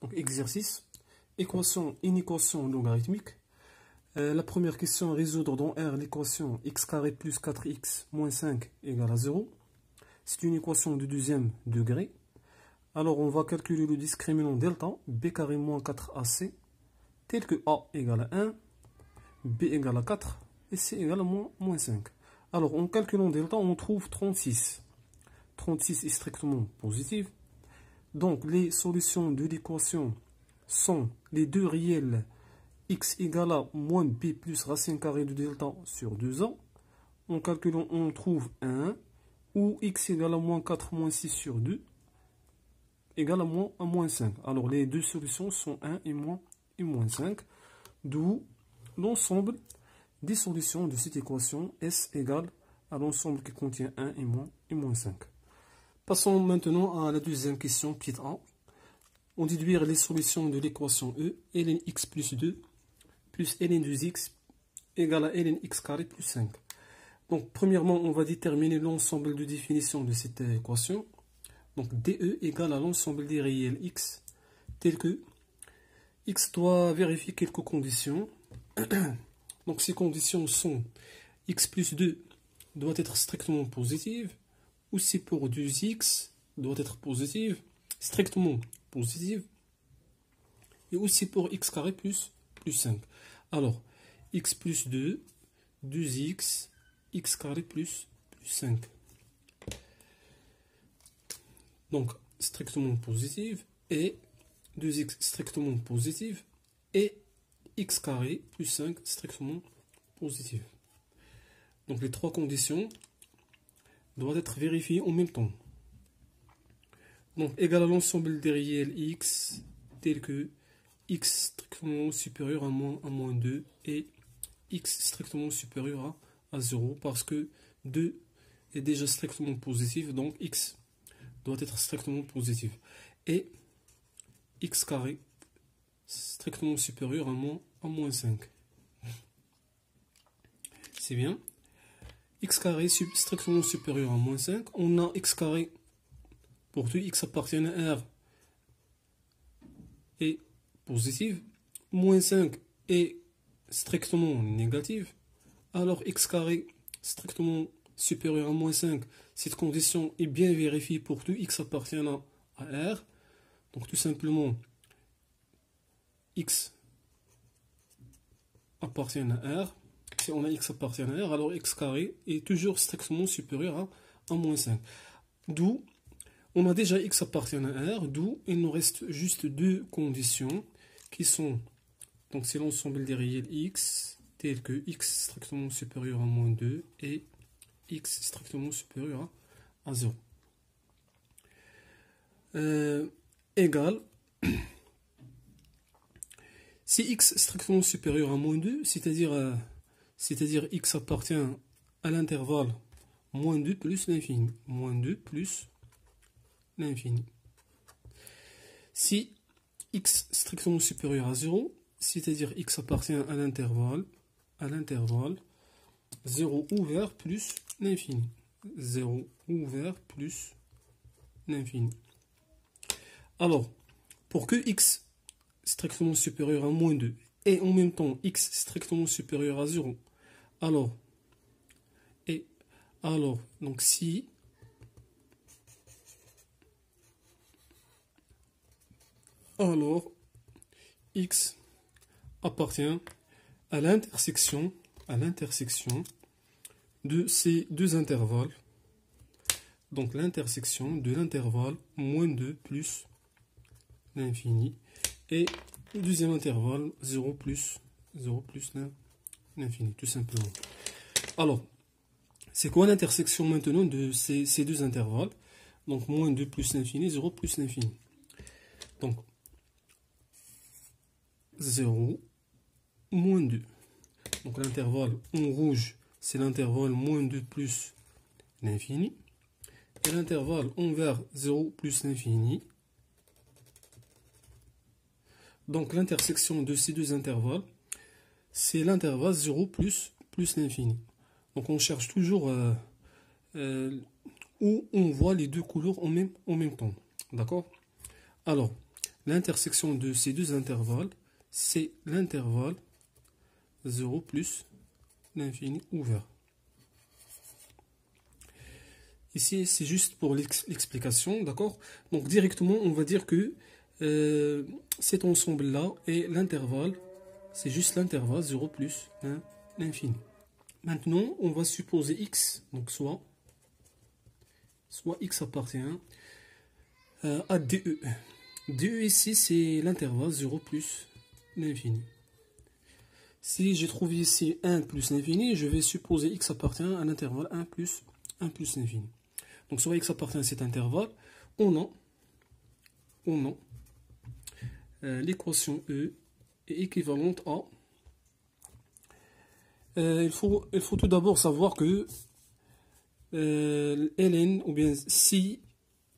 Donc exercice, une équation logarithmique. La première question, résoudre dans R l'équation x carré plus 4x moins 5 égale à 0. C'est une équation de deuxième degré. Alors on va calculer le discriminant delta, b carré moins 4ac, tel que a égale à 1, b égale à 4 et c égale à moins 5. Alors en calculant delta, on trouve 36. 36 est strictement positif. Donc les solutions de l'équation sont les deux réels x égale à moins b plus racine carrée de delta sur 2a. En calculant, on trouve 1, ou x égale à moins 4 moins 6 sur 2 égale à moins 5. Alors les deux solutions sont 1 et moins 5, d'où l'ensemble des solutions de cette équation S égale à l'ensemble qui contient 1 et moins 5. Passons maintenant à la deuxième question, petite a. On déduire les solutions de l'équation E, ln x plus 2 plus ln 2x égale à ln x carré plus 5. Donc premièrement, on va déterminer l'ensemble de définition de cette équation. Donc DE égale à l'ensemble des réels x, tel que x doit vérifier quelques conditions. Donc ces conditions sont x plus 2 doit être strictement positive, aussi pour 2x doit être positive, strictement positive, et aussi pour x carré plus 5. Alors, x plus 2, 2x, x carré plus 5. Donc, strictement positive, et 2x strictement positive, et x carré plus 5 strictement positive. Donc, les trois conditions doivent être vérifiées en même temps. Donc, égal à l'ensemble des réels x, tel que x strictement supérieur à moins 2 et x strictement supérieur à 0, parce que 2 est déjà strictement positif, donc x doit être strictement positif. Et x carré strictement supérieur à moins 5. C'est bien. X carré strictement supérieur à moins 5. On a x carré pour tout x appartient à R et positive. Moins 5 est strictement négative. Alors x carré strictement supérieur à moins 5, cette condition est bien vérifiée pour tout x appartient à R. Donc tout simplement, x appartient à R. Si on a x appartient à R, alors x carré est toujours strictement supérieur à moins 5. D'où, on a déjà x appartient à R, d'où il nous reste juste deux conditions qui sont, donc c'est l'ensemble des réels x, tel que x strictement supérieur à moins 2 et x strictement supérieur à 0. Égal, si x strictement supérieur à moins 2, c'est-à-dire x appartient à l'intervalle moins 2 plus l'infini. Moins 2 plus l'infini. Si x strictement supérieur à 0, c'est-à-dire x appartient à l'intervalle 0 ouvert plus l'infini. 0 ouvert plus l'infini. Alors, pour que x strictement supérieur à moins 2 et en même temps x strictement supérieur à 0, alors, donc si x appartient à l'intersection de ces deux intervalles, donc l'intersection de l'intervalle moins 2 plus l'infini et le deuxième intervalle 0 plus l'infini, tout simplement. Alors, c'est quoi l'intersection maintenant de ces deux intervalles? Donc moins 2 plus l'infini, 0 plus l'infini. Donc 0, moins 2. Donc l'intervalle en rouge, c'est l'intervalle moins 2 plus l'infini. Et l'intervalle en vert, 0 plus l'infini. Donc l'intersection de ces deux intervalles, c'est l'intervalle 0 plus l'infini. Donc on cherche toujours où on voit les deux couleurs en même temps. D'accord? Alors, l'intersection de ces deux intervalles, c'est l'intervalle 0 plus l'infini ouvert. Ici, c'est juste pour l'explication, d'accord? Donc, directement, on va dire que cet ensemble-là est l'intervalle, c'est juste l'intervalle 0 plus l'infini. Maintenant, on va supposer x, donc soit x appartient à DE. DE ici, c'est l'intervalle 0 plus l'infini. Si j'ai trouvé ici 1 plus l'infini, je vais supposer x appartient à l'intervalle 1 plus l'infini. Donc soit x appartient à cet intervalle, on a l'équation E est équivalente à... il faut tout d'abord savoir que ln, ou bien si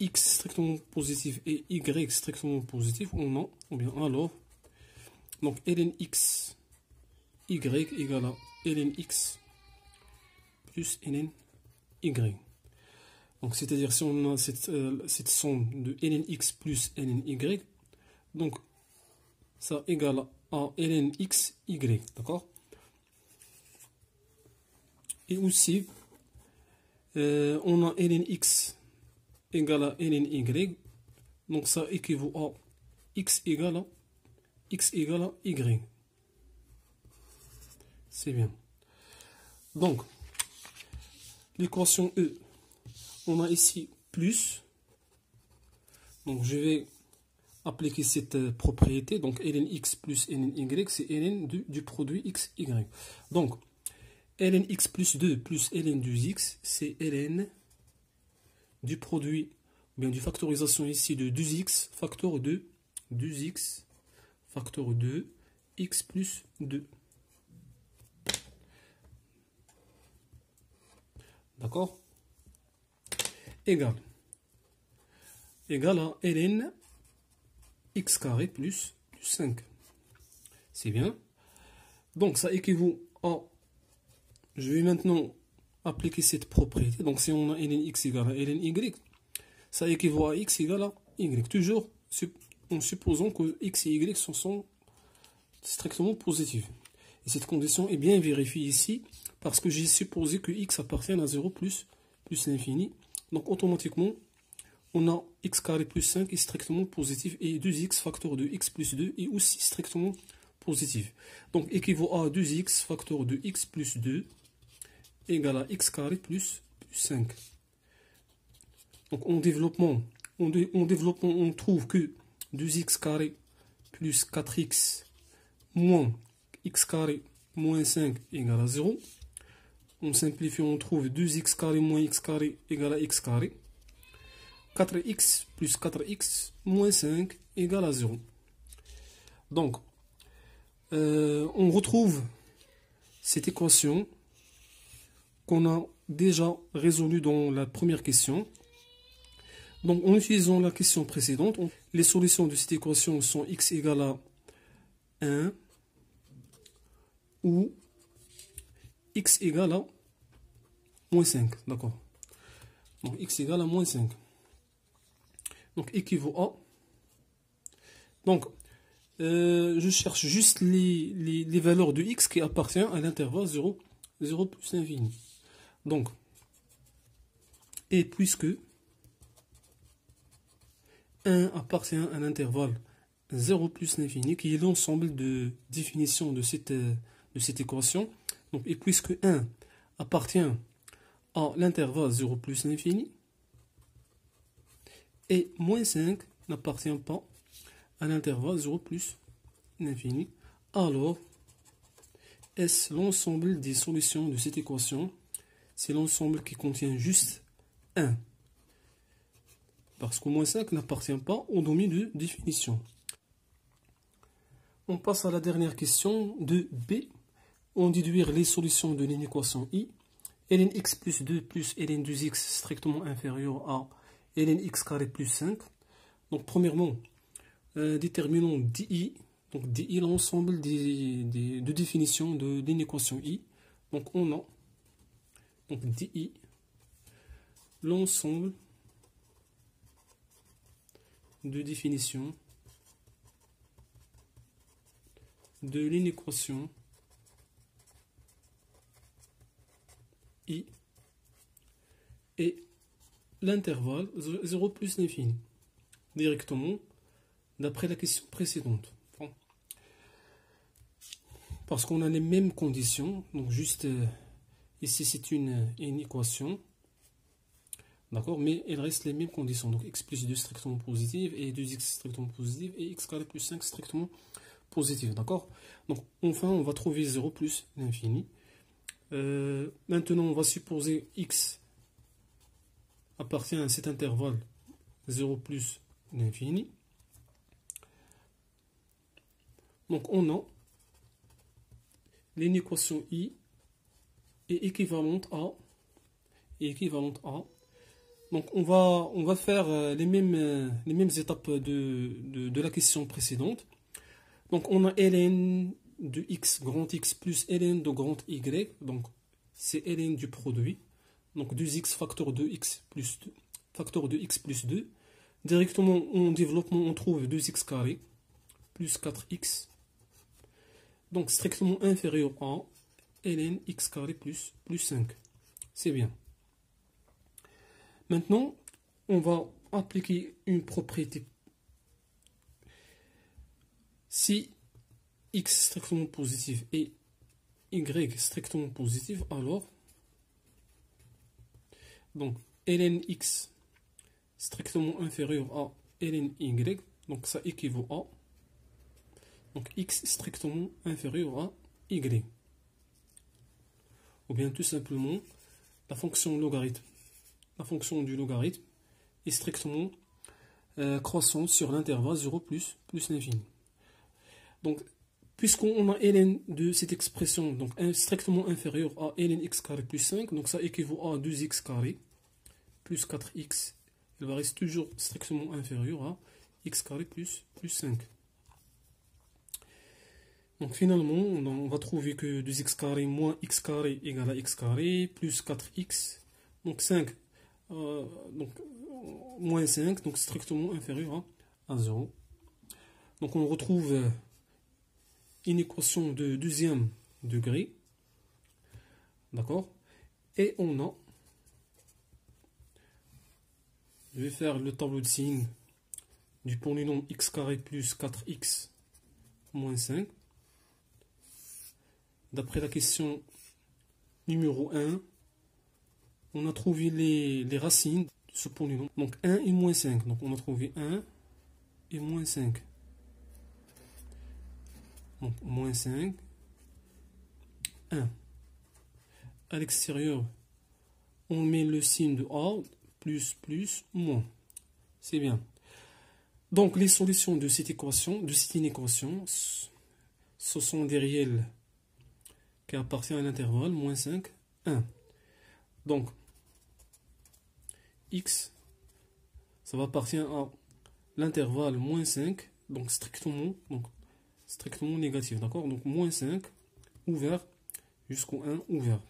x strictement positif et y strictement positif, on a, ou bien alors, donc ln x y égale à ln x plus ln y. Donc c'est-à-dire si on a cette somme de ln x plus ln y, donc ça égale à ln x y, d'accord? Et aussi, on a ln x égale à ln y, donc ça équivaut à x égale à y. C'est bien. Donc, l'équation E, on a ici plus. Donc, je vais appliquer cette propriété. Donc, ln x plus ln y, c'est ln du produit x, y. Donc, ln x plus 2 plus ln du x, c'est ln du produit, ou bien du factorisation ici de 2x, facteur 2, 2x, facteur 2, x plus 2. D'accord? Égal à ln x carré plus 5. C'est bien. Donc ça équivaut à... Je vais maintenant appliquer cette propriété. Donc si on a ln x égale à ln y, ça équivaut à x égale à y. Toujours en supposant que x et y sont strictement positifs. Et cette condition est bien vérifiée ici, parce que j'ai supposé que x appartient à 0 plus l'infini. Donc automatiquement, on a x carré plus 5 est strictement positif, et 2x facteur de x plus 2 est aussi strictement positif. Donc équivaut à 2x facteur de x plus 2 égale à x carré plus 5. Donc en développement, on trouve que 2x carré plus 4x moins x carré moins 5 égale à 0. On simplifie, on trouve 2x carré moins x carré égale à x carré. 4x plus 4x moins 5 égale à 0. Donc, on retrouve cette équation qu'on a déjà résolue dans la première question. Donc, en utilisant la question précédente, les solutions de cette équation sont x égale à 1 ou x égale à moins 5. D'accord. Donc, x égale à moins 5. Donc, équivaut à... Donc, je cherche juste les valeurs de x qui appartiennent à l'intervalle 0 plus l'infini. Donc, et puisque 1 appartient à l'intervalle 0 plus l'infini, qui est l'ensemble de définitions de cette équation, donc, et puisque 1 appartient à l'intervalle 0 plus l'infini, et moins 5 n'appartient pas à l'intervalle 0 plus l'infini, alors est-ce l'ensemble des solutions de cette équation? C'est l'ensemble qui contient juste 1. Parce que moins 5 n'appartient pas au domaine de définition. On passe à la dernière question de B. On déduire les solutions de l'inéquation I. ln x plus 2 plus ln 2x strictement inférieur à ln x carré plus 5. Donc premièrement, déterminons DI. Donc DI, l'ensemble de définitions de l'inéquation I. Donc on a donc DI, l'ensemble de définitions de l'inéquation I et l'intervalle 0 plus l'infini, directement d'après la question précédente. Bon. Parce qu'on a les mêmes conditions, donc juste ici c'est une équation, d'accord, mais il reste les mêmes conditions, donc x plus 2 strictement positive et 2x strictement positive et x carré plus 5 strictement positive, d'accord. Donc enfin on va trouver 0 plus l'infini. Maintenant on va supposer x appartient à cet intervalle 0 plus l'infini. Donc on a l'inéquation I est équivalente à donc on va faire les mêmes étapes de la question précédente. Donc on a ln de x grand X plus ln de grand Y, donc c'est ln du produit, donc 2x facteur de x plus 2, facteur de x plus 2. Directement en développement on trouve 2x carré plus 4x, donc strictement inférieur à ln x carré plus 5. C'est bien. Maintenant, on va appliquer une propriété. Si x strictement positif et y strictement positif, alors donc ln x strictement inférieur à ln y, donc ça équivaut à donc x strictement inférieur à y. Ou bien tout simplement la fonction logarithme. La fonction du logarithme est strictement croissante sur l'intervalle 0 plus l'infini. Donc, puisqu'on a ln de cette expression donc strictement inférieur à ln x carré plus 5, donc ça équivaut à 2x carré plus 4x, il va rester toujours strictement inférieur à x carré plus 5. Donc finalement, on va trouver que 2x carré moins x carré égale à x carré plus 4x, donc 5, donc moins 5, donc strictement inférieur à 0. Donc on retrouve une équation de deuxième degré, d'accord, et on a, je vais faire le tableau de signes du polynôme x carré plus 4x moins 5. D'après la question numéro 1, on a trouvé les racines de ce polynôme. Donc 1 et moins 5. Donc on a trouvé 1 et moins 5. Donc moins 5, 1. À l'extérieur, on met le signe de A, plus, moins. C'est bien. Donc les solutions de cette inéquation, ce sont des réels qui appartient à l'intervalle moins 5, 1. Donc, x, ça va appartenir à l'intervalle moins 5, donc strictement négatif, d'accord? Donc, moins 5, ouvert, jusqu'au 1, ouvert.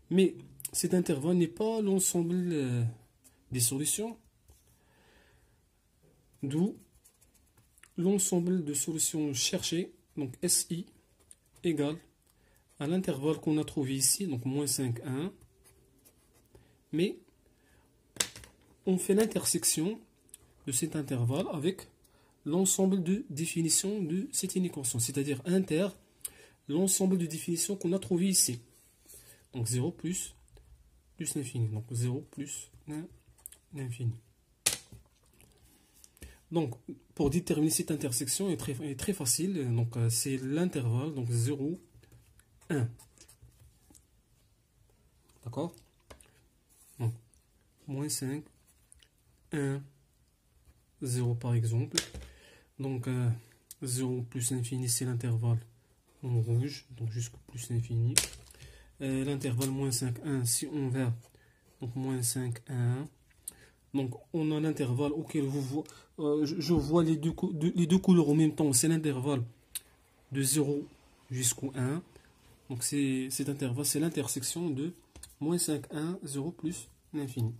Mais cet intervalle n'est pas l'ensemble des solutions, d'où l'ensemble de solutions cherchées, donc SI, égale à l'intervalle qu'on a trouvé ici, donc moins 5, 1, mais on fait l'intersection de cet intervalle avec l'ensemble de définitions de cette inéquation, c'est-à-dire inter l'ensemble de définitions qu'on a trouvé ici. Donc 0 plus l'infini, donc 0 plus l'infini. Donc pour déterminer cette intersection est très facile, donc c'est l'intervalle, donc 0, 1. D'accord? Donc, moins 5, 1, 0 par exemple. Donc, 0 plus l'infini, c'est l'intervalle en rouge, donc jusqu'au plus l'infini. L'intervalle moins 5, 1, si on vert, donc moins 5, 1. Donc, on a l'intervalle auquel je vois les deux couleurs en même temps, c'est l'intervalle de 0 jusqu'au 1. Donc cet intervalle, c'est l'intersection de moins 5, 1, 0 plus l'infini.